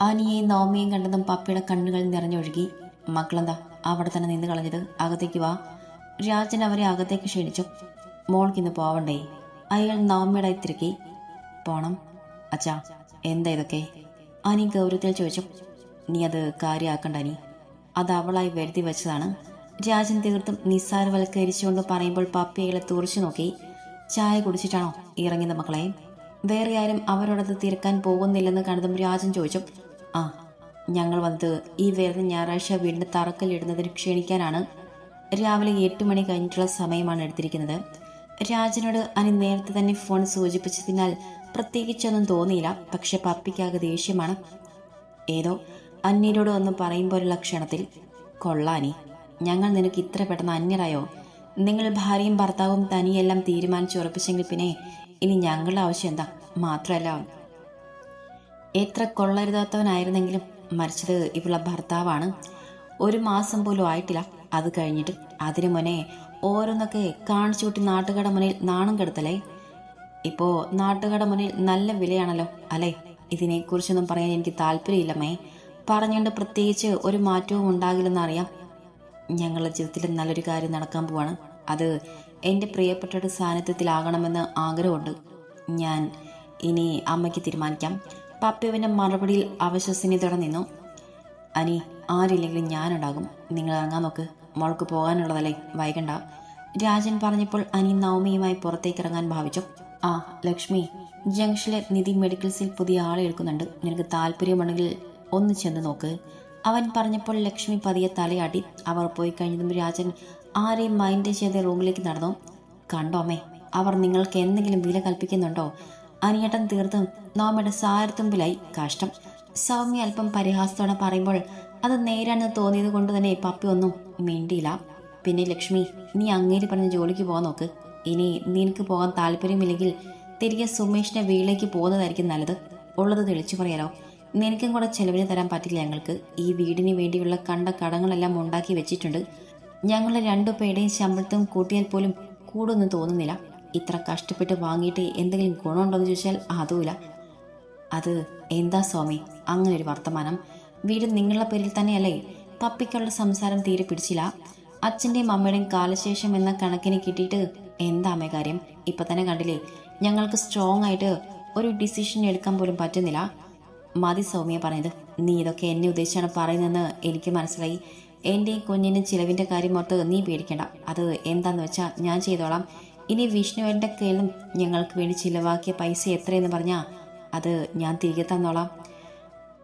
അനിയെയും നവമിയെയും കണ്ടതും പപ്പിയുടെ കണ്ണുകൾ നിറഞ്ഞൊഴുകി. മക്കളെന്താ അവിടെ തന്നെ നിന്ന് കളഞ്ഞത്? അകത്തേക്ക് വാ. രാജൻ അവരെ അകത്തേക്ക് ക്ഷണിച്ചു. മോൾക്കിന്ന് പോവണ്ടേ? അയാൾ നവമിയുടെ തിരക്കി. പോണം അച്ഛാ. എന്താ ഇതൊക്കെ? അനി ഗൗരവത്തിൽ ചോദിച്ചു. നീ അത് കാര്യമാക്കണ്ട അനി, അത് അവളായി വരുത്തി വെച്ചതാണ്. രാജൻ തീർത്തും നിസ്സാരവൽക്കരിച്ചുകൊണ്ട് പറയുമ്പോൾ പപ്പി അയാളെ തുറച്ചു നോക്കി. ചായ കുടിച്ചിട്ടാണോ ഇറങ്ങിയത് മക്കളെ? വേറെ ആരും അവരോടത് തീർക്കാൻ പോകുന്നില്ലെന്ന് കണ്ടതും രാജൻ ചോദിച്ചു. ആ, ഞങ്ങൾ വന്നത് ഈ വരുന്ന ഞായറാഴ്ച വീടിൻ്റെ തറക്കല്ലിടുന്നതിന് ക്ഷണിക്കാനാണ്. രാവിലെ 8 മണി കഴിഞ്ഞിട്ടുള്ള സമയമാണ് എടുത്തിരിക്കുന്നത്. രാജനോട് അനി നേരത്തെ തന്നെ ഫോൺ സൂചിപ്പിച്ചതിനാൽ പ്രത്യേകിച്ചൊന്നും തോന്നിയില്ല. പക്ഷെ പപ്പിക്കാകെ ദേഷ്യമാണ്. ഏതോ അന്യരോട് ഒന്ന് പറയുമ്പോഴുള്ള ക്ഷണത്തിൽ. കൊള്ളാനി, ഞങ്ങൾ നിനക്ക് ഇത്ര പെട്ടെന്ന് അന്യരായോ? നിങ്ങൾ ഭാര്യയും ഭർത്താവും തനിയെല്ലാം തീരുമാനിച്ചുറപ്പിച്ചെങ്കിൽ പിന്നെ ഇനി ഞങ്ങളുടെ ആവശ്യം എന്താ? മാത്രമല്ല, എത്ര കൊള്ളരുതാത്തവനായിരുന്നെങ്കിലും മരിച്ചത് ഇവളുടെ ഭർത്താവാണ്. 1 മാസം പോലും ആയിട്ടില്ല. അത് കഴിഞ്ഞിട്ട് അതിനു മുന്നേ ഓരോന്നൊക്കെ കാണിച്ചു കൂട്ടി നാട്ടുകാരുടെ മുന്നിൽ നാണം കെടുത്തല്ലേ? ഇപ്പോൾ നാട്ടുകാരുടെ മുന്നിൽ നല്ല വിലയാണല്ലോ അല്ലേ? ഇതിനെക്കുറിച്ചൊന്നും പറയാൻ എനിക്ക് താല്പര്യമില്ലമ്മേ. പറഞ്ഞുകൊണ്ട് പ്രത്യേകിച്ച് ഒരു മാറ്റവും ഉണ്ടാകില്ലെന്നറിയാം. ഞങ്ങളുടെ ജീവിതത്തിൽ നല്ലൊരു കാര്യം നടക്കാൻ പോവാണ്. അത് എൻ്റെ പ്രിയപ്പെട്ടയുടെ സാന്നിധ്യത്തിലാകണമെന്ന് ആഗ്രഹമുണ്ട്. ഞാൻ ഇനി അമ്മയ്ക്ക് തീരുമാനിക്കാം. പപ്പിയവൻ്റെ മറുപടിയിൽ അവിശ്വസനീയതയോടെ നിന്നു. അനി, ആരില്ലെങ്കിലും ഞാനുണ്ടാകും. നിങ്ങൾ ഇറങ്ങാൻ നോക്ക്. മോൾക്ക് പോകാനുള്ളതല്ലേ, വൈകണ്ട. രാജൻ പറഞ്ഞപ്പോൾ അനി നവമിയുമായി പുറത്തേക്ക് ഇറങ്ങാൻ ഭാവിച്ചു. ആ ലക്ഷ്മി, ജംഗ്ഷനിലെ നിധി മെഡിക്കൽസിൽ പുതിയ ആളെ എടുക്കുന്നുണ്ട്. നിനക്ക് താല്പര്യമുണ്ടെങ്കിൽ ഒന്ന് ചെന്ന് നോക്ക്. അവൻ പറഞ്ഞപ്പോൾ ലക്ഷ്മി പതിയെ തലയാട്ടി. അവർ പോയി കഴിഞ്ഞതും രാജൻ ആരെയും മൈൻഡ് ചെയ്ത് റൂമിലേക്ക് നടന്നു. കണ്ടോ അമ്മേ, അവർ നിങ്ങൾക്ക് എന്തെങ്കിലും വില കൽപ്പിക്കുന്നുണ്ടോ? അനിയേട്ടൻ തീർത്തും നോമയുടെ സാരത്തുമ്പിലായി. കഷ്ടം. സൗമ്യ അല്പം പരിഹാസത്തോടെ പറയുമ്പോൾ അത് നേരാണെന്ന് തോന്നിയത് കൊണ്ട് തന്നെ പപ്പി ഒന്നും മിണ്ടിയില്ല. പിന്നെ ലക്ഷ്മി, നീ അങ്ങേരി പറഞ്ഞ് ജോലിക്ക് പോകാൻ നോക്ക്. ഇനി നിനക്ക് പോകാൻ താല്പര്യമില്ലെങ്കിൽ തിരികെ സുമേഷിന്റെ വീട്ടിലേക്ക് പോകുന്നതായിരിക്കും നല്ലത്. ഉള്ളത് തെളിച്ചു പറയാലോ. നിനക്കും കൂടെ ചെലവിന് തരാൻ പറ്റില്ല ഞങ്ങൾക്ക്. ഈ വീടിന് വേണ്ടിയുള്ള കണ്ട കടങ്ങളെല്ലാം ഉണ്ടാക്കി വെച്ചിട്ടുണ്ട്. ഞങ്ങളുടെ 2 പേരുടെയും ശമ്പളത്തും കൂട്ടിയാൽ പോലും കൂടുതൊന്നും തോന്നുന്നില്ല. ഇത്ര കഷ്ടപ്പെട്ട് വാങ്ങിയിട്ട് എന്തെങ്കിലും ഗുണമുണ്ടോയെന്ന് ചോദിച്ചാൽ അതുമില്ല. അത് എന്താ സ്വാമി അങ്ങനെ ഒരു വർത്തമാനം? വീട് നിങ്ങളുടെ പേരിൽ തന്നെയല്ലേ? പപ്പിക്കുള്ള സംസാരം തീരെ പിടിച്ചില്ല. അച്ഛൻ്റെയും അമ്മയുടെയും കാലശേഷം എന്ന കണക്കിന് കിട്ടിയിട്ട് എന്താ അമ്മ കാര്യം? ഇപ്പം തന്നെ കണ്ടില്ലേ, ഞങ്ങൾക്ക് സ്ട്രോങ് ആയിട്ട് ഒരു ഡിസിഷൻ എടുക്കാൻ പോലും പറ്റുന്നില്ല. മതി സൗമ്യ പറഞ്ഞത്. നീ ഇതൊക്കെ എന്നെ ഉദ്ദേശിച്ചാണ് പറയുന്നതെന്ന് എനിക്ക് മനസ്സിലായി. എൻ്റെയും കുഞ്ഞിൻ്റെ ചിലവിൻ്റെ കാര്യം ഓർത്ത് നീ പേടിക്കേണ്ട. അത് എന്താന്ന് വെച്ചാൽ ഞാൻ ചെയ്തോളാം. ഇനി വിഷ്ണുവേട്ടൻ്റെ കയ്യിലും ഞങ്ങൾക്ക് വേണ്ടി ചിലവാക്കിയ പൈസ എത്രയെന്ന് പറഞ്ഞാൽ അത് ഞാൻ തിരികെ തന്നോളാം.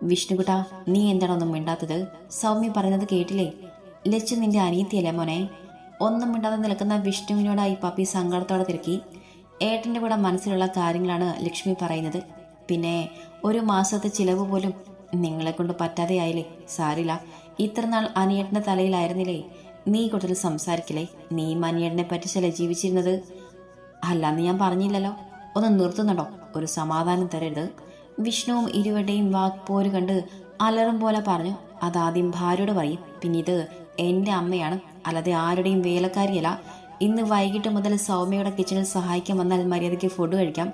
വിഷ്ണുകുട്ടാ, നീ എന്താണൊന്നും മിണ്ടാത്തത്? സൗമ്യ പറയുന്നത് കേട്ടില്ലേ? ലച്ചു നിന്റെ അനിയത്തിയല്ലേ മോനെ? ഒന്നും മിണ്ടാതെ നിൽക്കുന്ന വിഷ്ണുവിനോടായി പപ്പി സങ്കടത്തോടെ തിരക്കി. ഏട്ടൻ്റെ കൂടെ മനസ്സിലുള്ള കാര്യങ്ങളാണ് ലക്ഷ്മി പറയുന്നത്. പിന്നെ 1 മാസത്തെ ചിലവ് പോലും നിങ്ങളെ കൊണ്ട് പറ്റാതെയായില്ലേ? സാരില്ല, ഇത്ര നാൾ അനിയേട്ടൻ്റെ തലയിലായിരുന്നില്ലേ? നീ കൂടുതൽ സംസാരിക്കില്ലേ? നീ അനിയേട്ടനെ പറ്റിച്ചല്ലേ ജീവിച്ചിരുന്നത്? അല്ലാന്ന് ഞാൻ പറഞ്ഞില്ലല്ലോ. ഒന്ന് നിർത്തുന്നുണ്ടോ? ഒരു സമാധാനം തരരുത്. വിഷ്ണുവും ഇരുവരുടെയും വാക്പോര് കണ്ട് അലറും പോലെ പറഞ്ഞു. അതാദ്യം ഭാര്യയോട് പറയും, പിന്നെ ഇത് എൻ്റെ അമ്മയാണ്, അല്ലാതെ ആരുടെയും വേലക്കാരിയല്ല. ഇന്ന് വൈകിട്ട് മുതൽ സൗമ്യയുടെ കിച്ചണിൽ സഹായിക്കാൻ വന്നാൽ മര്യാദയ്ക്ക് ഫുഡ് കഴിക്കാം.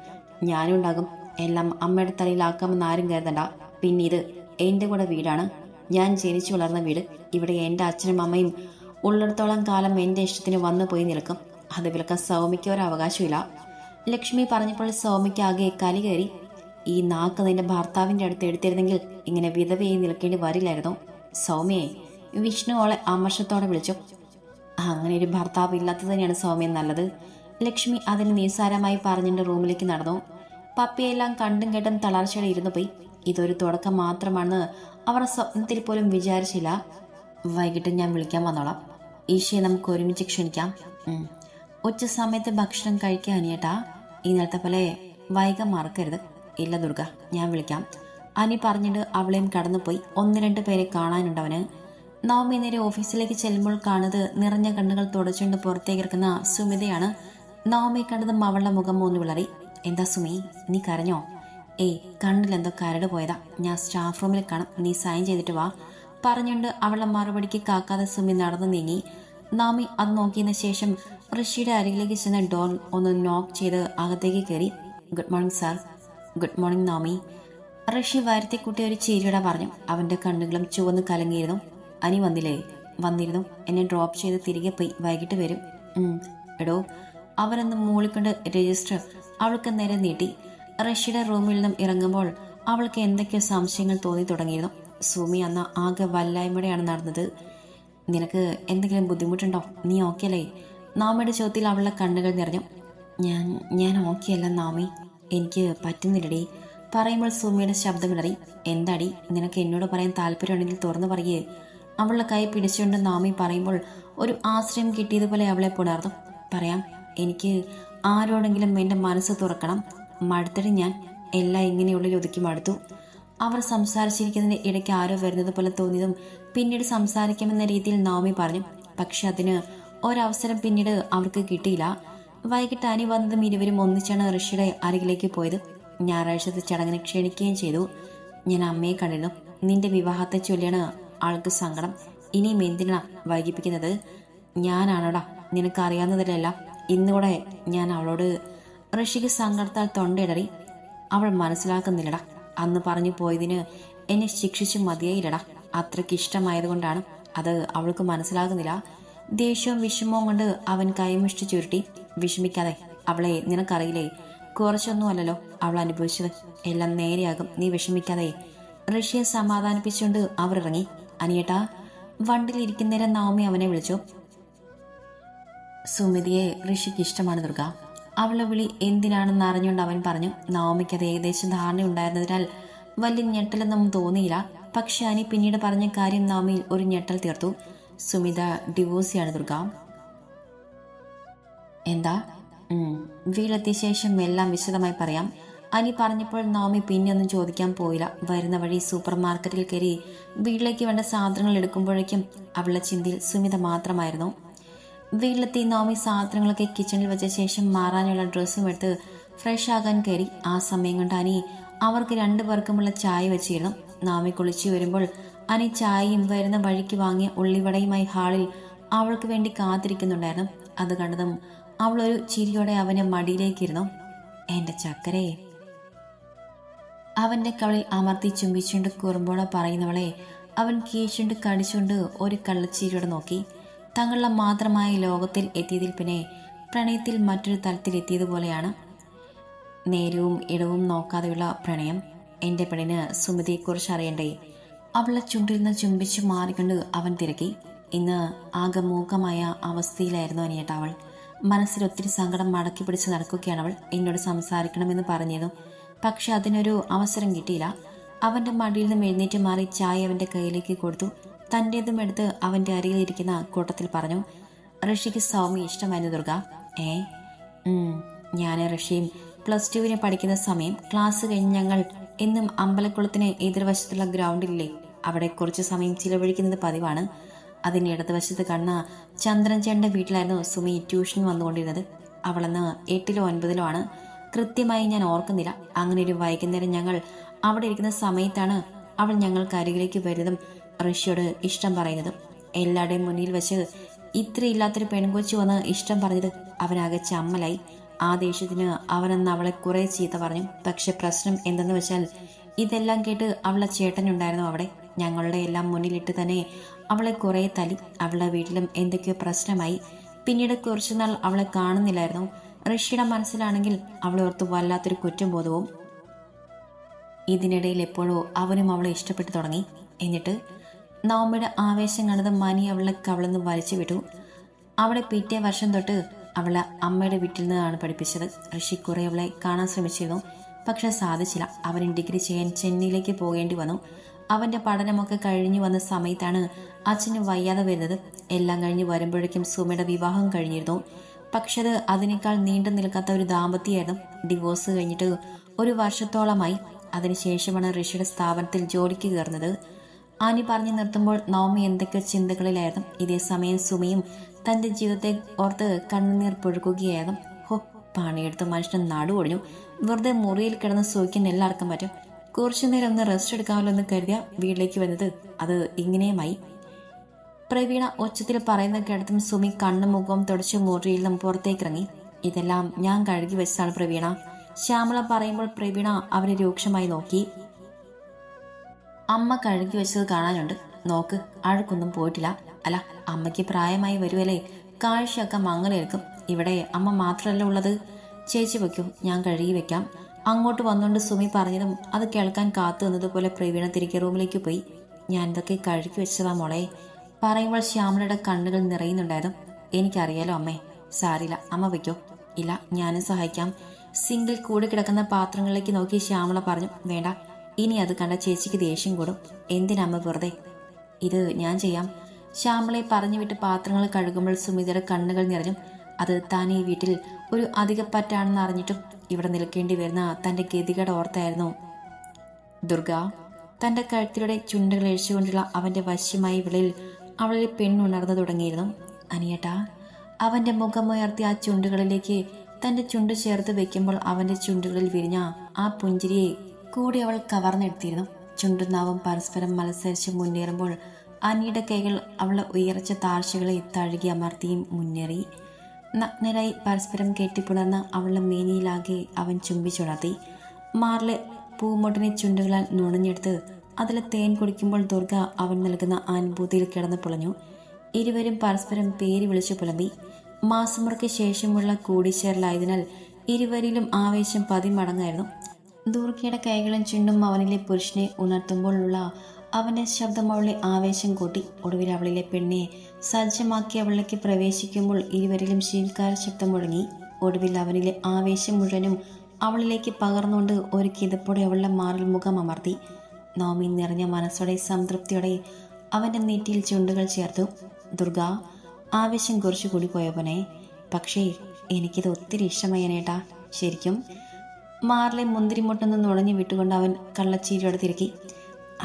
ഞാനും ഉണ്ടാകും. എല്ലാം അമ്മയുടെ തലയിലാക്കാമെന്ന് ആരും കരുതണ്ട. പിന്നെ ഇത് എൻ്റെ കൂടെ വീടാണ്. ഞാൻ ജനിച്ചു വളർന്ന വീട്. ഇവിടെ എൻ്റെ അച്ഛനും അമ്മയും ഉള്ളിടത്തോളം കാലം എൻ്റെ ഇഷ്ടത്തിന് വന്നു പോയി നിൽക്കും. അത് വിലക്കാൻ സൗമ്യയ്ക്ക് ഒരവകാശമില്ല. ലക്ഷ്മി പറഞ്ഞപ്പോൾ സൗമ്യയ്ക്ക് ആകെ കലി കയറി. ഈ നാക്ക് നിന്റെ ഭർത്താവിൻ്റെ അടുത്ത് എടുത്തിരുന്നെങ്കിൽ ഇങ്ങനെ വിധവയായി നിൽക്കേണ്ടി വരില്ലായിരുന്നു. സൗമ്യയെ വിഷ്ണു അവളെ അമർഷത്തോടെ വിളിച്ചു. അങ്ങനെ ഒരു ഭർത്താവ് ഇല്ലാത്തത് തന്നെയാണ് സൗമ്യ നല്ലത്. ലക്ഷ്മി അതിന് നിസ്സാരമായി പറഞ്ഞിട്ട് റൂമിലേക്ക് നടന്നു. പപ്പിയെല്ലാം കണ്ടും കേട്ടും തളർച്ചയോടെ ഇരുന്നു പോയി. ഇതൊരു തുടക്കം മാത്രമാണെന്ന് അവർ സ്വപ്നത്തിൽ പോലും വിചാരിച്ചില്ല. വൈകിട്ട് ഞാൻ വിളിക്കാൻ വന്നോളാം. ഈശയെ നമുക്ക് ഒരുമിച്ച് ക്ഷണിക്കാം. ഉച്ച സമയത്ത് ഭക്ഷണം കഴിക്കാൻ അനിയേട്ടാ. ഇന്നലത്തെ പോലെ വൈകാൻ മറക്കരുത്. ഇല്ല ദുർഗ, ഞാൻ വിളിക്കാം. അനി പറഞ്ഞിട്ട് അവളെയും കടന്നുപോയി. 1-2 പേരെ കാണാനുണ്ടവന്. നവമി നേരെ ഓഫീസിലേക്ക് ചെല്ലുമ്പോൾ കാണുന്നത് നിറഞ്ഞ കണ്ണുകൾ തുടച്ചുകൊണ്ട് പുറത്തേക്ക് ഇറക്കുന്ന സുമിതയാണ്. നവമി കണ്ടതും അവളുടെ മുഖം ഒന്ന് വിളറി. എന്താ സുമി, നീ കരഞ്ഞോ? ഏയ്, കണ്ണിലെന്തോ കരട് പോയതാ. ഞാൻ സ്റ്റാഫ് റൂമിൽ കാണാം, നീ സൈൻ ചെയ്തിട്ട് വാ പറഞ്ഞുകൊണ്ട് അവളുടെ മറുപടിക്ക് കാക്കാതെ സുമി നടന്നു നീങ്ങി. നവമി അത് നോക്കിയതിന് ശേഷം ഋഷിയുടെ അരികിലേക്ക് ചെന്ന് ഡോർ ഒന്ന് നോക്ക് ചെയ്ത് അകത്തേക്ക് കയറി. Good morning sir. Good morning Navami. Rishi വരുത്തിക്കുട്ടി ഒരു ചിരിയുടെ പറഞ്ഞു. അവന്റെ കണ്ണുകളും ചുവന്ന് കലങ്ങിയിരുന്നു. അനി വന്നില്ലേ? വന്നിരുന്നു. എന്നെ ഡ്രോപ്പ് ചെയ്ത് തിരികെ പോയി. വൈകിട്ട് വരും. എടോ. അവരെന്ന് മൂളിക്കൊണ്ട് രജിസ്റ്റർ അവൾക്ക് നേരെ നീട്ടി. ഋഷിയുടെ റൂമിൽ നിന്നും ഇറങ്ങുമ്പോൾ അവൾക്ക് എന്തൊക്കെയോ സംശയങ്ങൾ തോന്നി തുടങ്ങിയിരുന്നു. സുമി അന്ന് ആകെ വല്ലായ്മയോടെയാണ് നടന്നത്. നിനക്ക് എന്തെങ്കിലും ബുദ്ധിമുട്ടുണ്ടോ? നീ ഓക്കെ അല്ലേ? നാമിയുടെ ചോദ്യത്തിൽ അവളുടെ കണ്ണുകൾ നിറഞ്ഞു. ഞാൻ ഓക്കെ അല്ല നാമി, എനിക്ക് പറ്റുന്നില്ലടി. പറയുമ്പോൾ സുമിയുടെ ശബ്ദമിടറി. എന്താടി, നിനക്ക് എന്നോട് പറയാൻ താല്പര്യമുണ്ടെങ്കിൽ തുറന്നു പറയേ. അവളുടെ കൈ പിടിച്ചുകൊണ്ട് നാമി പറയുമ്പോൾ ഒരു ആശ്രയം കിട്ടിയതുപോലെ അവളെ പുണർന്നു. പറയാം, എനിക്ക് ആരോടെങ്കിലും എൻ്റെ മനസ്സ് തുറക്കണം. മടുത്തടി ഞാൻ. എല്ലാം ഇങ്ങനെയുള്ളിൽ ഒതുക്കി മടുത്തു. അവർ സംസാരിച്ചിരിക്കുന്നതിന് ഇടയ്ക്ക് ആരോ വരുന്നത് പോലെ തോന്നിയതും പിന്നീട് സംസാരിക്കാമെന്ന രീതിയിൽ നാമി പറഞ്ഞു. പക്ഷെ അതിന് ഒരവസരം പിന്നീട് അവർക്ക് കിട്ടിയില്ല. വൈകിട്ട് അനി വന്നതും ഇരുവരും ഒന്നിച്ചാണ് ഋഷിയുടെ അരികിലേക്ക് പോയത്. ഞായറാഴ്ചത്തെ ചടങ്ങിന് ക്ഷണിക്കുകയും ചെയ്തു. ഞാൻ അമ്മയെ കണ്ടിരുന്നു. നിന്റെ വിവാഹത്തെ ചൊല്ലിയാണ് ആൾക്ക് സങ്കടം. ഇനിയും എന്തിനാ വൈകിപ്പിക്കുന്നത്? ഞാനാണോടാ, നിനക്കറിയാവുന്നതിലല്ല. ഇന്നുകൂടെ ഞാൻ അവളോട്. ഋഷിക്ക് സങ്കടത്താൽ തൊണ്ടയിടറി. അവൾ മനസ്സിലാക്കുന്നില്ലടാ. അന്ന് പറഞ്ഞു പോയതിന് എന്നെ ശിക്ഷിച്ചു മതിയായില്ലടാ. അത്രയ്ക്ക് ഇഷ്ടമായതുകൊണ്ടാണ്. അത് അവൾക്ക് മനസ്സിലാകുന്നില്ല. ദേഷ്യവും വിഷമവും കൊണ്ട് അവൻ കൈമുഷ്ടി ചുരുട്ടി. വിഷമിക്കാതെ, അവളെ നിനക്കറിയില്ലേ? കുറച്ചൊന്നുമല്ലല്ലോ അവൾ അനുഭവിച്ചത്. എല്ലാം നേരെയാകും, നീ വിഷമിക്കാതെ. ഋഷിയെ സമാധാനിപ്പിച്ചുകൊണ്ട് അവർ ഇറങ്ങി. അനിയേട്ടാ. വണ്ടിലിരിക്കുന്നേരം നവമി അവനെ വിളിച്ചു. സുമിതിയെ ഋഷിക്ക് ഇഷ്ടമാണ് ദുർഗ. അവളെ വിളി എന്തിനാണെന്ന് അറിഞ്ഞുകൊണ്ട് അവൻ പറഞ്ഞു. നവമിക്ക് അത് ഏകദേശം ധാരണയുണ്ടായിരുന്നതിനാൽ വലിയ ഞെട്ടലൊന്നും തോന്നിയില്ല. പക്ഷെ അനി പിന്നീട് പറഞ്ഞ കാര്യം നവമിയിൽ ഒരു ഞെട്ടൽ തീർത്തു. സുമിത ഡിവോഴ്സിയാണ് ദുർഗ. എന്താ? വീട്ടിലെത്തിയ ശേഷം എല്ലാം വിശദമായി പറയാം. അനി പറഞ്ഞപ്പോൾ നവമി പിന്നെ ഒന്നും ചോദിക്കാൻ പോയില്ല. വരുന്ന വഴി സൂപ്പർ മാർക്കറ്റിൽ കയറി വീട്ടിലേക്ക് വേണ്ട സാധനങ്ങൾ എടുക്കുമ്പോഴേക്കും അവളുടെ ചിന്തയിൽ സുമിത മാത്രമായിരുന്നു. വീട്ടിലെത്തി നവമി സാധനങ്ങളൊക്കെ കിച്ചണിൽ വെച്ച ശേഷം മാറാനുള്ള ഡ്രസ്സും എടുത്ത് ഫ്രഷ് ആകാൻ കയറി. ആ സമയം കൊണ്ട് അനി അവർക്ക് രണ്ടുപേർക്കുമുള്ള ചായ വെച്ചിരുന്നു. നവമി കുളിച്ചു വരുമ്പോൾ അനി ചായയും വരുന്ന വഴിക്ക് വാങ്ങിയ ഉള്ളിവടയുമായി ഹാളിൽ അവൾക്ക് വേണ്ടി കാത്തിരിക്കുന്നുണ്ടായിരുന്നു. അത് കണ്ടതും അവളൊരു ചിരിയോടെ അവന്റെ മടിയിലേക്കിരുന്നു. എന്റെ ചക്കരേ. അവന്റെ കവളിൽ അമർത്തി ചുംബിച്ചുകൊണ്ട് കുറുമ്പോടെ പറയുന്നവളെ അവൻ കീച്ചുകൊണ്ട് കടിച്ചുകൊണ്ട് ഒരു കള്ളച്ചിരിയോടെ നോക്കി. തങ്ങളുടെ മാത്രമായ ലോകത്തിൽ എത്തിയതിൽ പിന്നെ പ്രണയത്തിൽ മറ്റൊരു തലത്തിൽ എത്തിയതുപോലെയാണ്. നേരവും ഇടവും നോക്കാതെയുള്ള പ്രണയം. എന്റെ പെണ്ണിന് സുമതിയെക്കുറിച്ച് അറിയണ്ടേ? അവളെ ചുണ്ടിൽ നിന്ന് ചുംബിച്ചു മാറിക്കൊണ്ട് അവൻ തിരക്കി. ഇന്ന് ആകെ മൂകമായ അവസ്ഥയിലായിരുന്നു അനിയേട്ട അവൾ. മനസ്സിൽ ഒത്തിരി സങ്കടം മടക്കി പിടിച്ച് നടക്കുകയാണ് അവൾ. എന്നോട് സംസാരിക്കണമെന്ന് പറഞ്ഞിരുന്നു. പക്ഷെ അതിനൊരു അവസരം കിട്ടിയില്ല. അവന്റെ മടിയിൽ നിന്നും എഴുന്നേറ്റ് മാറി ചായ അവന്റെ കയ്യിലേക്ക് കൊടുത്തു. തൻ്റേതും എടുത്ത് അവന്റെ അരികിലിരിക്കുന്ന കൂട്ടത്തിൽ പറഞ്ഞു. ഋഷിക്ക് സൗമ്യ ഇഷ്ടമായിരുന്നു ദുർഗ. ഞാൻ ഋഷിയും +2 പഠിക്കുന്ന സമയം ക്ലാസ് കഴിഞ്ഞ് ഞങ്ങൾ എന്നും അമ്പലക്കുളത്തിന് എതിർവശത്തുള്ള ഗ്രൗണ്ടിലില്ലേ, അവിടെ കുറച്ച് സമയം ചിലവഴിക്കുന്നത് പതിവാണ്. അതിന് ഇടതുവശത്ത് കണ്ണ ചന്ദ്രൻ ചേട്ടൻ്റെ വീട്ടിലായിരുന്നു സുമി ട്യൂഷൻ വന്നുകൊണ്ടിരുന്നത്. അവളന്ന് 8ലോ 9ലോ ആണ്. കൃത്യമായി ഞാൻ ഓർക്കുന്നില്ല. അങ്ങനെ ഒരു വൈകുന്നേരം ഞങ്ങൾ അവിടെ ഇരിക്കുന്ന സമയത്താണ് അവൾ ഞങ്ങൾക്ക് അരികിലേക്ക് വരുന്നതും ഋഷിയോട് ഇഷ്ടം പറയുന്നതും. എല്ലാവരുടെയും മുന്നിൽ വെച്ച് ഇത്രയില്ലാത്തൊരു പെൺകൊച്ചു വന്ന് ഇഷ്ടം പറഞ്ഞത് അവനാകെ ചമ്മലായി. ആ ദേഷ്യത്തിന് അവനന്ന് അവളെ കുറെ ചീത്ത പറഞ്ഞു. പക്ഷെ പ്രശ്നം എന്തെന്ന് വെച്ചാൽ ഇതെല്ലാം കേട്ട് അവളെ ചേട്ടനുണ്ടായിരുന്നു അവിടെ. ഞങ്ങളുടെ എല്ലാം മുന്നിലിട്ട് തന്നെ അവളെ കുറെ തല്ലി. അവളുടെ വീട്ടിലും എന്തൊക്കെയോ പ്രശ്നമായി. പിന്നീട് കുറച്ചുനാൾ അവളെ കാണുന്നില്ലായിരുന്നു. ഋഷിയുടെ മനസ്സിലാണെങ്കിൽ അവളെ ഓർത്ത് വല്ലാത്തൊരു കുറ്റബോധവും. ഇതിനിടയിൽ എപ്പോഴോ അവനും അവളെ ഇഷ്ടപ്പെട്ടു തുടങ്ങി. എന്നിട്ട് നവമിയുടെ ആവേശം കണ്ടത് മനി അവളെ കവളന്ന് വലിച്ചു വിട്ടു. അവളെ പിറ്റേ വർഷം തൊട്ട് അവളെ അമ്മയുടെ വീട്ടിൽ നിന്നാണ് പഠിപ്പിച്ചത്. ഋഷി കുറെ അവളെ കാണാൻ ശ്രമിച്ചിരുന്നു. പക്ഷെ സാധിച്ചില്ല. അവൻ ഡിഗ്രി ചെയ്യാൻ ചെന്നൈയിലേക്ക് പോകേണ്ടി വന്നു. അവന്റെ പഠനമൊക്കെ കഴിഞ്ഞു വന്ന സമയത്താണ് അച്ഛന് വയ്യാതെ വരുന്നത്. എല്ലാം കഴിഞ്ഞ് വരുമ്പോഴേക്കും സുമയുടെ വിവാഹം കഴിഞ്ഞിരുന്നു. പക്ഷെ അത് അതിനേക്കാൾ നീണ്ടു നിൽക്കാത്ത ഒരു ദാമ്പത്യമായിരുന്നു. ഡിവോഴ്സ് കഴിഞ്ഞിട്ട് 1 വർഷത്തോളമായി. അതിനുശേഷമാണ് ഋഷിയുടെ സ്ഥാപനത്തിൽ ജോലിക്ക് കയറുന്നത്. ആനി പറഞ്ഞു നിർത്തുമ്പോൾ നവമി എന്തൊക്കെയോ ചിന്തകളിലായിരുന്നു. ഇതേ സമയം സുമിയും തന്റെ ജീവിതത്തെ ഓർത്ത് കണ്ണുനീർ പൊഴുക്കുകയായിരുന്നു. ഹോ, പണിയെടുത്ത് മനുഷ്യൻ നടു ഒടിഞ്ഞു. വെറുതെ മുറിയിൽ കിടന്ന് സൂക്ഷിക്കാൻ എല്ലാവർക്കും പറ്റും. കുറച്ചു നേരം ഒന്ന് റെസ്റ്റ് എടുക്കാമല്ലോ എന്ന് കരുതിയ വീട്ടിലേക്ക് വന്നത് അത് ഇങ്ങനെയുമായി. പ്രവീണ ഒച്ചത്തിൽ പറയുന്ന കേട്ടതും സുമി കണ്ണും മുഖവും തുടച്ച് മുറിയിൽ നിന്നും പുറത്തേക്കിറങ്ങി. ഇതെല്ലാം ഞാൻ കഴുകി വെച്ചതാണ് പ്രവീണ. ശ്യാമള പറയുമ്പോൾ പ്രവീണ അവരെ രൂക്ഷമായി നോക്കി. അമ്മ കഴുകി വെച്ചത് കാണാനുണ്ട്. നോക്ക്, അഴുക്കൊന്നും പോയിട്ടില്ല. അല്ല, അമ്മയ്ക്ക് പ്രായമായി വരുവല്ലേ, കാഴ്ചയൊക്കെ മങ്ങലേൽക്കും. ഇവിടെ അമ്മ മാത്രമല്ല ഉള്ളത്. ചേച്ചി വയ്ക്കും, ഞാൻ കഴുകി വെക്കാം. അങ്ങോട്ട് വന്നുകൊണ്ട് സുമി പറഞ്ഞതും അത് കേൾക്കാൻ കാത്തു നിന്നതുപോലെ പ്രവീണ തിരികെ റൂമിലേക്ക് പോയി. ഞാൻ ഇതൊക്കെ കഴുകി വെച്ചതാ മോളെ. പറയുമ്പോൾ ശ്യാമളയുടെ കണ്ണുകൾ നിറയുന്നുണ്ടായിരുന്നു. എനിക്കറിയാലോ അമ്മേ, സാരില്ല, അമ്മ വയ്ക്കോ. ഇല്ല, ഞാനും സഹായിക്കാം. സിങ്കിൽ കൂടി കിടക്കുന്ന പാത്രങ്ങളിലേക്ക് നോക്കി ശ്യാമള പറഞ്ഞു. വേണ്ട, ഇനി അത് കണ്ട ചേച്ചിക്ക് ദേഷ്യം കൂടും. എന്തിനമ്മ വെറുതെ. ഇത് ഞാൻ ചെയ്യാം. ശ്യാമളയെ പറഞ്ഞു വിട്ട് പാത്രങ്ങൾ കഴുകുമ്പോൾ സുമിതയുടെ കണ്ണുകൾ നിറഞ്ഞു. അത് താൻ ഈ വീട്ടിൽ ഒരു അധികപ്പറ്റാണെന്ന് അറിഞ്ഞിട്ടും ഇവിടെ നിൽക്കേണ്ടി വരുന്ന തന്റെ ഗതികേട് ഓർത്തായിരുന്നു. ദുർഗ തന്റെ കഴുത്തിലൂടെ ചുണ്ടുകൾ അഴിച്ചുകൊണ്ടുള്ള അവന്റെ വശ്യമായ വിളിയിൽ അവളിൽ പെണ്ണുണർന്നു തുടങ്ങിയിരുന്നു. അനിയേട്ടാ. അവന്റെ മുഖമുയർത്തി ആ ചുണ്ടുകളിലേക്ക് തന്റെ ചുണ്ട് ചേർത്ത് വെക്കുമ്പോൾ അവന്റെ ചുണ്ടുകളിൽ വിരിഞ്ഞ ആ പുഞ്ചിരിയെ കൂടി അവൾ കവർന്നെടുത്തിരുന്നു. ചുണ്ടുനാവും പരസ്പരം മത്സരിച്ച് മുന്നേറുമ്പോൾ അനിയുടെ കൈകൾ അവളുടെ ഉയർച്ച താഴ്ചകളെ തഴുകി അമർത്തിയും മുന്നേറി. നഗ്നരായി പരസ്പരം കെട്ടിപ്പുണർന്ന അവളുടെ മേനിയിലാകെ അവൻ ചുംബിച്ചുണർത്തി. മാറിലെ പൂമൊട്ടിനെ ചുണ്ടുകളാൽ നുണഞ്ഞെടുത്ത് അതിലെ തേൻ കുടിക്കുമ്പോൾ ദുർഗ അവൻ നൽകുന്ന അനുഭൂതിയിൽ കിടന്നു പുളഞ്ഞു. ഇരുവരും പരസ്പരം പേര് വിളിച്ചു പുലമ്പി. മാസമുറയ്ക്ക് ശേഷമുള്ള കൂടിച്ചേരലായതിനാൽ ഇരുവരിലും ആവേശം 10 മടങ്ങായിരുന്നു. ദുർഗയുടെ കൈകളും ചുണ്ടും അവനിലെ പുരുഷനെ ഉണർത്തുമ്പോഴുള്ള അവന്റെ ശബ്ദം അവളെ ആവേശം കൂട്ടി. ഒടുവിൽ അവളിലെ പെണ്ണെ സജ്ജമാക്കി അവളിലേക്ക് പ്രവേശിക്കുമ്പോൾ ഇരുവരിലും ശീൽക്കാര ശബ്ദം മുഴങ്ങി. ഒടുവിൽ അവനിലെ ആവേശം മുഴുവനും അവളിലേക്ക് പകർന്നുകൊണ്ട് ഒരു കിതപ്പോടെ അവളുടെ മാറിൽ മുഖം അമർത്തി. നവമി നിറഞ്ഞ മനസ്സോടെ സംതൃപ്തിയോടെ അവന്റെ നെറ്റിയിൽ ചുണ്ടുകൾ ചേർത്തു. ദുർഗ, ആവേശം കുറച്ചു കൂടി പോയവനെ. പക്ഷേ എനിക്കിത് ഒത്തിരി ഇഷ്ടമായനേട്ടാ. ശരിക്കും. മാറിലെ മുന്തിരിമുട്ടൊന്ന് നുണഞ്ഞു വിട്ടുകൊണ്ട് അവൻ കള്ളച്ചീരിയോടെ തിരക്കി.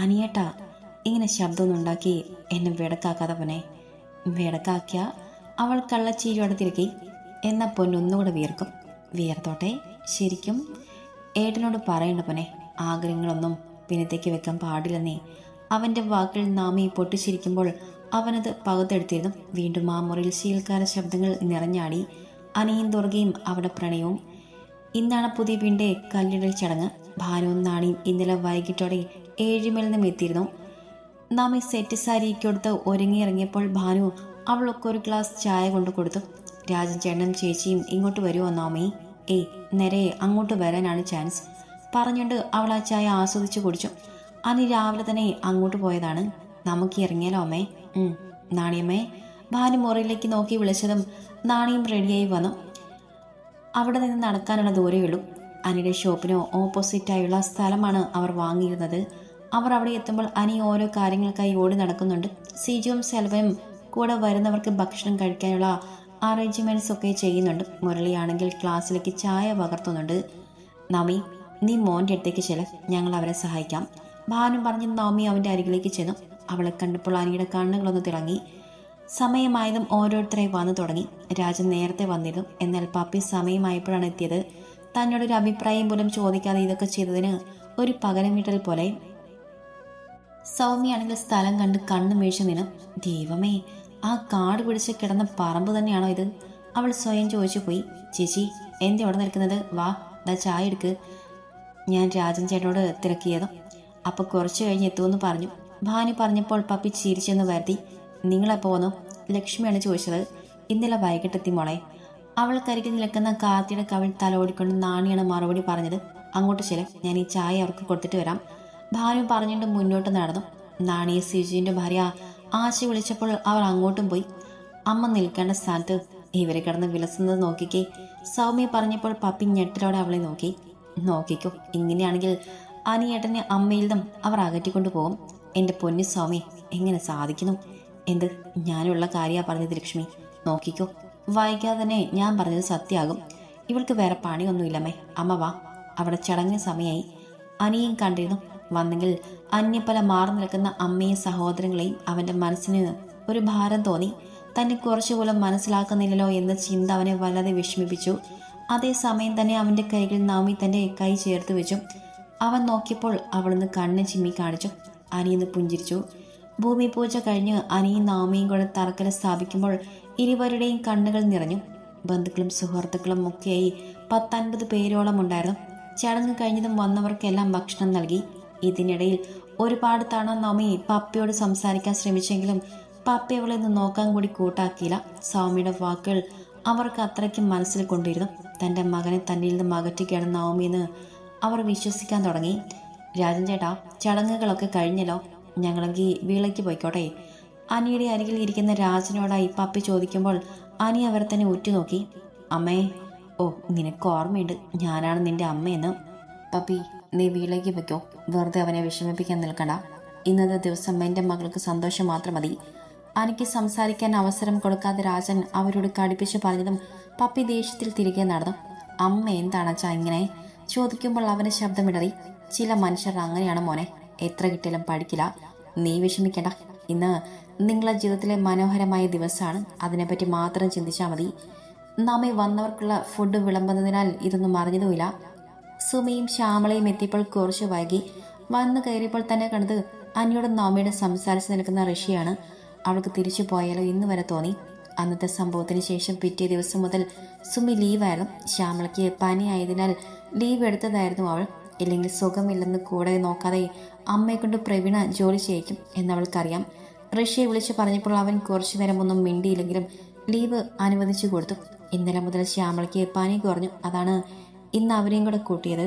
അനിയേട്ടാ, ഇങ്ങനെ ശബ്ദമൊന്നും ഉണ്ടാക്കി എന്നെ വിടക്കാക്കാതവനെ. വിടക്കാക്കിയ അവൾ കള്ളച്ചീരിയോടെ തിരക്കി. എന്നാ പൊന്നൊന്നുകൂടെ വിയർക്കും. വിയർത്തോട്ടെ. ശരിക്കും. ഏട്ടനോട് പറയണ്ടപ്പനെ, ആഗ്രഹങ്ങളൊന്നും പിന്നത്തേക്ക് വെക്കാൻ പാടില്ലെന്നേ. അവന്റെ വാക്കിൽ നാമി പൊട്ടിച്ചിരിക്കുമ്പോൾ അവനത് പകുത്തെടുത്തിരുന്നു. വീണ്ടും ആ മുറിയിൽ ശീൽക്കാര ശബ്ദങ്ങൾ നിറഞ്ഞാടി. അനിയും ദുർഗയും അവിടെ പ്രണയവും. ഇന്നാണ് പുതിയ വീടിന്റെ കല്ലിടൽ ചടങ്ങ്. ഭാനുവും നാണിയും ഇന്നലെ വൈകിട്ടോടെ 7 നിന്നും എത്തിയിരുന്നു. നാമി സെറ്റ് സാരിക്കൊടുത്ത് ഒരുങ്ങിയിറങ്ങിയപ്പോൾ ഭാനു അവളൊക്കെ ഒരു ഗ്ലാസ് ചായ കൊണ്ടു കൊടുത്തു. രാജൻ ചേട്ടനും ചേച്ചിയും ഇങ്ങോട്ട് വരുമോ നാമി? ഏയ്, നേരെ അങ്ങോട്ട് വരാനാണ് ചാൻസ് പറഞ്ഞുകൊണ്ട് അവൾ ആ ചായ ആസ്വദിച്ചു കുടിച്ചു. അനി രാവിലെ തന്നെ അങ്ങോട്ട് പോയതാണ്. നമുക്ക് ഇറങ്ങിയാലോ അമ്മേ? നാണിയമ്മേ. ഭാനു മുറിയിലേക്ക് നോക്കി വിളിച്ചതും നാണിയും റെഡിയായി വന്നു. അവിടെ നിന്ന് നടക്കാനുള്ള ദൂരമുള്ളൂ. അനിയുടെ ഷോപ്പിനോ ഓപ്പോസിറ്റായുള്ള സ്ഥലമാണ് അവർ വാങ്ങിയിരുന്നത്. അവർ അവിടെ എത്തുമ്പോൾ അനി ഓരോ കാര്യങ്ങൾക്കായി ഓടി നടക്കുന്നുണ്ട്. സിജുവും സെൽവയും കൂടെ വരുന്നവർക്ക് ഭക്ഷണം കഴിക്കാനുള്ള അറേഞ്ച്മെന്റ്സ് ഒക്കെ ചെയ്യുന്നുണ്ട്. മുരളിയാണെങ്കിൽ ക്ലാസ്സിലേക്ക് ചായ പകർത്തുന്നുണ്ട്. നവമി, നീ മോൻ്റെ അടുത്തേക്ക് ചെല്ല, ഞങ്ങൾ അവരെ സഹായിക്കാം. ഭാനു പറഞ്ഞ് നവമി അവൻ്റെ അരികിലേക്ക് ചെന്നു. അവളെ കണ്ടപ്പോൾ അനിയുടെ കണ്ണുകളൊന്ന് തിളങ്ങി. സമയമായതും ഓരോരുത്തരായി വന്നു തുടങ്ങി. രാജൻ നേരത്തെ വന്നിരുന്നു. എന്നാൽ പപ്പി സമയമായപ്പോഴാണ് എത്തിയത്. തന്നോടൊരു അഭിപ്രായം പോലും ചോദിക്കാതെ ഇതൊക്കെ ചെയ്തതിന് ഒരു പകരം വീട്ടൽ പോലെ. സൗമ്യയാണെങ്കിൽ സ്ഥലം കണ്ട് കണ്ണു വീഴ്ച നിന്നു. ദൈവമേ, ആ കാട് പിടിച്ച് കിടന്ന പറമ്പ് തന്നെയാണോ ഇത്? അവൾ സ്വയം ചോദിച്ചു പോയി. ചേച്ചി, എന്താ അവിടെ നിൽക്കുന്നത്? വാ, ദാ ചായ എടുക്ക്. ഞാൻ രാജൻ ചേട്ടനോട് തിരക്കിയതും അപ്പോൾ കുറച്ച് കഴിഞ്ഞ് എത്തുമെന്ന് പറഞ്ഞു. ഭാനു പറഞ്ഞപ്പോൾ പപ്പി ചിരിച്ചെന്ന് വരുത്തി. നിങ്ങളെപ്പോൾ വന്നു? ലക്ഷ്മിയാണ് ചോദിച്ചത്. ഇന്നലെ വൈകിട്ടെത്തി മോളെ. അവൾക്കരികിൽ നിൽക്കുന്ന കാർത്തിയുടെ കവിൾ തലോടിക്കൊണ്ട് നാണിയാണ് മറുപടി പറഞ്ഞത്. അങ്ങോട്ട് ചെല, ഞാൻ ഈ ചായ അവർക്ക് കൊടുത്തിട്ട് വരാം. ഭാനു പറഞ്ഞുകൊണ്ട് മുന്നോട്ട് നടന്നു. നാണിയെ സിജുവിൻ്റെ ഭാര്യ ആശ വിളിച്ചപ്പോൾ അവർ അങ്ങോട്ടും പോയി. അമ്മ നിൽക്കേണ്ട സ്ഥാനത്ത് ഇവരെ കിടന്ന് വിലസുന്നത് നോക്കിക്കേ. സൗമ്യ പറഞ്ഞപ്പോൾ പപ്പി ഞെട്ടലോടെ അവളെ നോക്കി. നോക്കിക്കോ, ഇങ്ങനെയാണെങ്കിൽ അനിയേട്ടനെ അമ്മയിൽ നിന്നും അവർ അകറ്റിക്കൊണ്ടു പോകും. എൻ്റെ പൊന്നു സൗമ്യ, എങ്ങനെ സാധിക്കുന്നു? എന്ത്? ഞാനുള്ള കാര്യമാണ് പറഞ്ഞത് ലക്ഷ്മി. നോക്കിക്കോ, വൈകാതെ തന്നെ ഞാൻ പറഞ്ഞത് സത്യമാകും. ഇവൾക്ക് വേറെ പണിയൊന്നുമില്ലമ്മേ. അമ്മ വാ, അവിടെ ചടങ്ങിന് സമയമായി. അനിയും കണ്ടിരുന്നു. വന്നെങ്കിൽ അന്യപ്പല മാറി നിൽക്കുന്ന അമ്മയും സഹോദരങ്ങളെയും അവൻ്റെ മനസ്സിന് ഒരു ഭാരം തോന്നി. തന്നെ കുറച്ചുപോലും മനസ്സിലാക്കുന്നില്ലല്ലോ എന്ന ചിന്ത അവനെ വല്ലാതെ വിഷമിപ്പിച്ചു. അതേസമയം തന്നെ അവൻ്റെ കൈകളിൽ നവമി തൻ്റെ കൈ ചേർത്ത് വെച്ചു. അവൻ നോക്കിയപ്പോൾ അവളൊന്ന് കണ്ണ് ചിമ്മി കാണിച്ചു. അനിയൊന്ന് പുഞ്ചിരിച്ചു. ഭൂമി പൂജ കഴിഞ്ഞ് അനിയും നവമിയും കൂടെ തറക്കല സ്ഥാപിക്കുമ്പോൾ ഇരുവരുടെയും കണ്ണുകൾ നിറഞ്ഞു. ബന്ധുക്കളും സുഹൃത്തുക്കളും ഒക്കെയായി 10-50 പേരോളം ഉണ്ടായിരുന്നു. ചടങ്ങ് കഴിഞ്ഞതും വന്നവർക്കെല്ലാം ഭക്ഷണം നൽകി. ഇതിനിടയിൽ ഒരുപാട് തവണ നവമി പപ്പയോട് സംസാരിക്കാൻ ശ്രമിച്ചെങ്കിലും പപ്പ അവളെ ഒന്ന് നോക്കാൻ കൂടി കൂട്ടാക്കിയില്ല. സൗമ്യയുടെ വാക്കുകൾ അവർക്ക് അത്രയ്ക്കും മനസ്സിൽ കൊണ്ടിരുന്നു. തൻ്റെ മകനെ തന്നിൽ നിന്ന് അകറ്റുകയാണ് നവമിയെന്ന് അവർ വിശ്വസിക്കാൻ തുടങ്ങി. രാജൻ ചേട്ടാ, ചടങ്ങുകളൊക്കെ കഴിഞ്ഞല്ലോ, ഞങ്ങളെങ്കിൽ വീട്ടിലേക്ക് പോയിക്കോട്ടെ. അനിയുടെ അരികിൽ ഇരിക്കുന്ന രാജനോടായി പപ്പി ചോദിക്കുമ്പോൾ അനി അവരെ തന്നെ ഉറ്റുനോക്കി. അമ്മേ, ഓ നിനക്ക് ഓർമ്മയുണ്ട്, ഞാനാണ് നിന്റെ അമ്മയെന്ന്. പപ്പി, നീ വീട്ടിലേക്ക് വെക്കോ, വെറുതെ അവനെ വിഷമിപ്പിക്കാൻ നിൽക്കണ്ട. ഇന്നത്തെ ദിവസം എൻ്റെ മകൾക്ക് സന്തോഷം മാത്രം മതി. അനിക്ക് സംസാരിക്കാൻ അവസരം കൊടുക്കാതെ രാജൻ അവരോട് കടുപ്പിച്ച് പറഞ്ഞതും പപ്പി ദേഷ്യത്തിൽ തിരികെ നടന്നു. അമ്മ എന്താണച്ചാ ഇങ്ങനെ ചോദിക്കുമ്പോൾ അവൻ്റെ ശബ്ദമിടറി. ചില മനുഷ്യർ അങ്ങനെയാണ് മോനെ, എത്ര കിട്ടിയാലും പഠിക്കില്ല. നീ വിഷമിക്കണ്ട, ഇന്ന് നിങ്ങളുടെ ജീവിതത്തിലെ മനോഹരമായ ദിവസമാണ്, അതിനെപ്പറ്റി മാത്രം ചിന്തിച്ചാൽ മതി. നമ്മെ വന്നവർക്കുള്ള ഫുഡ് വിളമ്പുന്നതിനാൽ ഇതൊന്നും അറിഞ്ഞതുമില്ല. സുമിയും ശ്യാമളയും എത്തിയപ്പോൾ കുറച്ച് വൈകി. വന്നു കയറിയപ്പോൾ തന്നെ കണ്ടത് അനിയോടും നവമിയോടും സംസാരിച്ച് നിൽക്കുന്ന ഋഷിയാണ്. അവൾക്ക് തിരിച്ചു പോയാലോ ഇന്ന് വരെ തോന്നി. അന്നത്തെ സംഭവത്തിന് ശേഷം പിറ്റേ ദിവസം മുതൽ സുമി ലീവായിരുന്നു. ശ്യാമളയ്ക്ക് പനിയായതിനാൽ ലീവ് എടുത്തതായിരുന്നു അവൾ. ഇല്ലെങ്കിൽ സുഖമില്ലെന്ന് കൂടെ നോക്കാതെ അമ്മയെ കൊണ്ട് പ്രവീണ ജോലി ചെയ്യിക്കും എന്നവൾക്കറിയാം. ഋഷിയെ വിളിച്ചു പറഞ്ഞപ്പോൾ അവൻ കുറച്ചു നേരം ഒന്നും മിണ്ടിയില്ലെങ്കിലും ലീവ് അനുവദിച്ചു കൊടുത്തു. ഇന്നലെ മുതൽ ശ്യാമളയ്ക്ക് പനി കുറഞ്ഞു. അതാണ് ഇന്ന് അവരെയും കൂടെ കൂട്ടിയത്.